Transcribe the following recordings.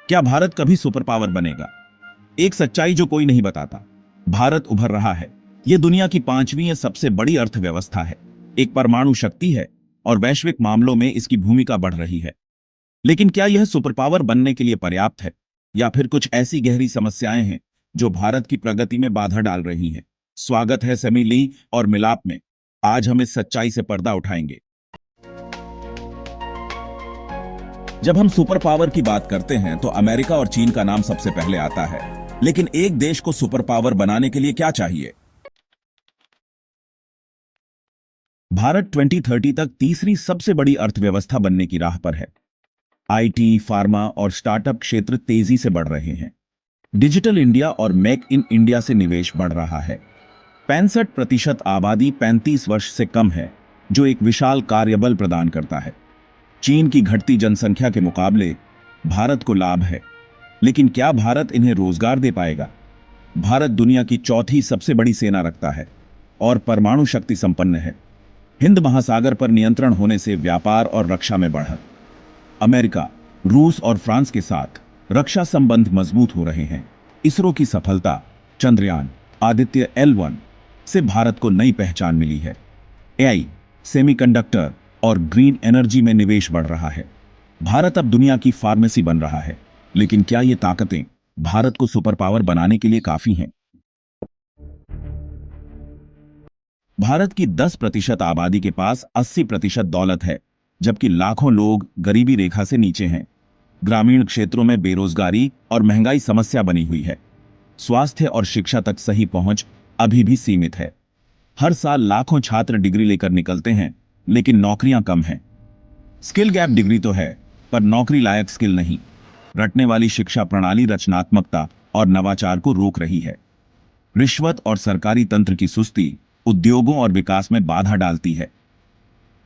क्या भारत कभी super power बनेगा? एक सच्चाई जो कोई नहीं बताता। भारत उभर रहा है। यह दुनिया की 5वीं सबसे बड़ी अर्थव्यवस्था है, एक परमाणु शक्ति है और वैश्विक मामलों में इसकी भूमिका बढ़ रही है। लेकिन क्या यह सुपर पावर बनने के लिए पर्याप्त है, या फिर कुछ ऐसी गहरी समस्याएं हैं जो भारत की प्रगति में बाधा डाल रही हैं? स्वागत है सेमी ली और मिलाप में। आज हम इस सच्चाई से पर्दा उठाएंगे। जब हम सुपर पावर की बात करते हैं तो अमेरिका और चीन का नाम सबसे पहले आता है। लेकिन एक देश को सुपर पावर बनाने के लिए क्या चाहिए? भारत 2030 तक तीसरी सबसे बड़ी अर्थव्यवस्था बनने की राह पर है। आईटी, फार्मा और स्टार्टअप क्षेत्र तेजी से बढ़ रहे हैं। डिजिटल इंडिया और मेक इन इंडिया से निवेश बढ़ रहा है। 65% आबादी 35 वर्ष से कम है, जो एक विशाल कार्यबल प्रदान करता है। चीन की घटती जनसंख्या के मुकाबले भारत को लाभ है, लेकिन क्या भारत इन्हें रोजगार दे पाएगा? भारत दुनिया की चौथी सबसे बड़ी सेना रखता है और परमाणु शक्ति संपन्न है। हिंद महासागर पर नियंत्रण होने से व्यापार और रक्षा में बढ़त। अमेरिका, रूस और फ्रांस के साथ रक्षा संबंध मजबूत हो रहे हैं। इसरो की सफलता, चंद्रयान, आदित्य L1 से भारत को नई पहचान मिली है। एआई, सेमीकंडक्टर और ग्रीन एनर्जी में निवेश बढ़ रहा है। भारत अब दुनिया की फार्मेसी बन रहा है। लेकिन क्या ये ताकतें भारत को सुपर पावर बनाने के लिए काफी हैं? भारत की 10% आबादी के पास 80% दौलत है, जबकि लाखों लोग गरीबी रेखा से नीचे हैं। ग्रामीण क्षेत्रों में बेरोजगारी और महंगाई समस्या बनी हुई है। स्वास्थ्य और शिक्षा तक सही पहुंच अभी भी सीमित है। हर साल लाखों छात्र डिग्री लेकर निकलते हैं, लेकिन नौकरियां कम हैं। स्किल गैप डिग्री तो है, पर नौकरी लायक स्किल नहीं। रटने वाली शिक्षा प्रणाली रचनात्मकता और नवाचार को रोक रही है। रिश्वत और सरकारी तंत्र की सुस्ती उद्योगों और विकास में बाधा डालती है।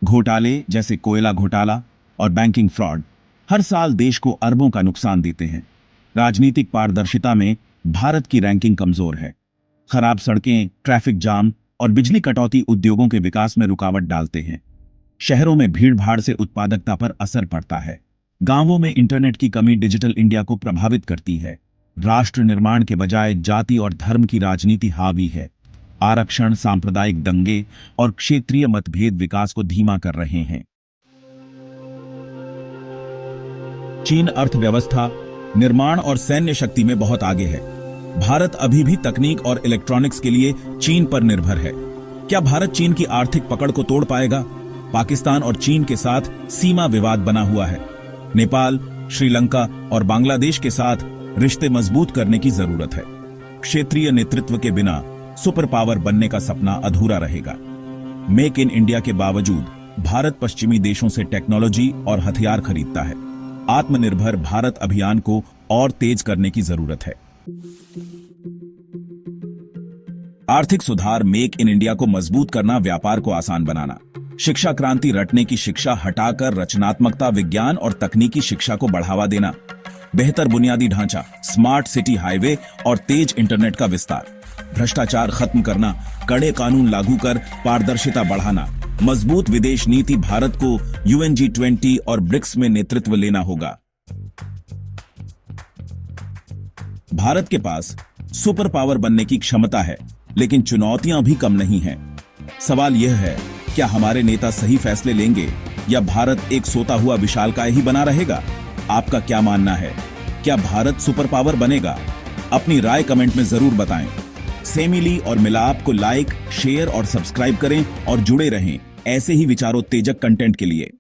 घोटाले जैसे कोयला घोटाला और बैंकिंग फ्रॉड हर साल देश को अरबों का नुकसान देते हैं। राजनीतिक पारदर्शिता में भारत की रैंकिंग कमजोर है। खराब सड़कें, ट्रैफिक जाम और बिजली कटौती उद्योगों के विकास में रुकावट डालते हैं। शहरों में भीड़भाड़ से उत्पादकता पर असर पड़ता है। गांवों में इंटरनेट की कमी डिजिटल इंडिया को प्रभावित करती है। राष्ट्र निर्माण के बजाय जाति और धर्म की राजनीति हावी है। आरक्षण, सांप्रदायिक दंगे और क्षेत्रीय मतभेद विकास को धीमा कर रहे हैं। चीन अर्थव्यवस्था, निर्माण और सैन्य शक्ति में बहुत आगे है। भारत अभी भी तकनीक और इलेक्ट्रॉनिक्स के लिए चीन पर निर्भर है। क्या भारत चीन की आर्थिक पकड़ को तोड़ पाएगा? पाकिस्तान और चीन के साथ सीमा विवाद बना हुआ है। नेपाल, श्रीलंका और बांग्लादेश के साथ रिश्ते मजबूत करने की जरूरत है। क्षेत्रीय नेतृत्व के बिना सुपर पावर बनने का सपना अधूरा रहेगा। मेक इन इंडिया के बावजूद भारत पश्चिमी देशों से टेक्नोलॉजी और हथियार खरीदता है। आत्मनिर्भर भारत अभियान को और तेज करने की जरूरत है। आर्थिक सुधार, मेक इन इंडिया को मजबूत करना, व्यापार को आसान बनाना। शिक्षा क्रांति, रटने की शिक्षा हटाकर रचनात्मकता, विज्ञान और तकनीकी शिक्षा को बढ़ावा देना। बेहतर बुनियादी ढांचा, स्मार्ट सिटी, हाईवे और तेज इंटरनेट का विस्तार। भ्रष्टाचार खत्म करना, कड़े कानून लागू कर पारदर्शिता बढ़ाना। मजबूत विदेश नीति, भारत को UNG20 और ब्रिक्स में नेतृत्व लेना होगा। भारत के पास सुपर पावर बनने की क्षमता है, लेकिन चुनौतियां भी कम नहीं हैं। सवाल यह है, क्या हमारे नेता सही फैसले लेंगे या भारत एक सोता हुआ विशालकाय ही बना रहेगा? आपका क्या मानना है? क्या भारत सुपर पावर बनेगा? अपनी राय कमेंट में जरूर बताएं। सेमी ली और मिलाप को लाइक, शेयर और सब्सक्राइब करें और जुड़े रहें ऐसे ही विचारोत्तेजक कंटेंट के लिए।